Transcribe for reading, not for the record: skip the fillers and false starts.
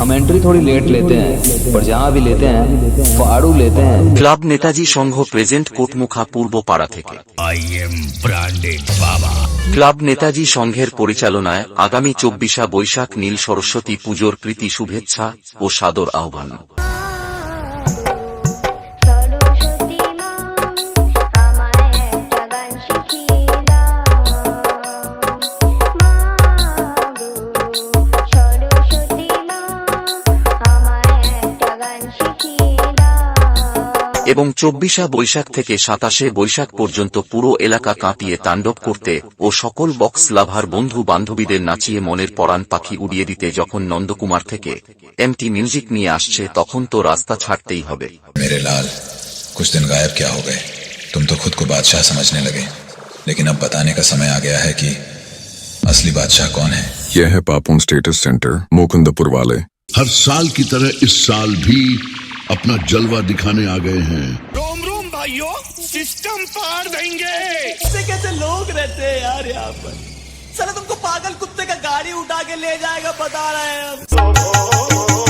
हम एंट्री थोड़ी लेट लेते हैं पर जहाँ भी लेते हैं फाड़ू लेते हैं। ক্লাব নেতাজি সংঘ প্রেজেন্ট কোটমুখা পূর্ব পাড়া থেকে। I am branded Baba। Club Netaji সংঘের পরিচালনায় আগামী 24 বৈশাখ নীল সরস্বতী পুজোর প্রীতি শুভেচ্ছা ও সাদর আহ্বান। এবং 24 বৈশাখ থেকে 27 বৈশাখ পর্যন্ত পুরো এলাকা কাঁপিয়ে তাণ্ডব করতে ও সকল বক্স লাভার বন্ধু বান্ধবীদের নাচিয়ে মনের পরাণ পাখি উড়িয়ে দিতে যখন নন্দকুমার থেকে এমটি মিউজিক নিয়ে আসছে তখন তো রাস্তা ছাড়তেই হবে। मेरे लाल कुछ दिन गायब क्या हो गए? तुम तो खुद को बादशाह समझने लगे, लेकिन अब बताने का समय आ गया है कि असली बादशाह कौन है। यह है पापुन स्टेटस सेंटर मुकुंदपुर वाले। हर साल की तरह इस साल भी अपना जलवा दिखाने आ गए हैं। रोम रोम भाइयों, सिस्टम पार देंगे। कैसे कैसे लोग रहते हैं यार यहाँ पर। साला तुमको पागल कुत्ते का गाड़ी उठा के ले जाएगा बता रहे हैं हम।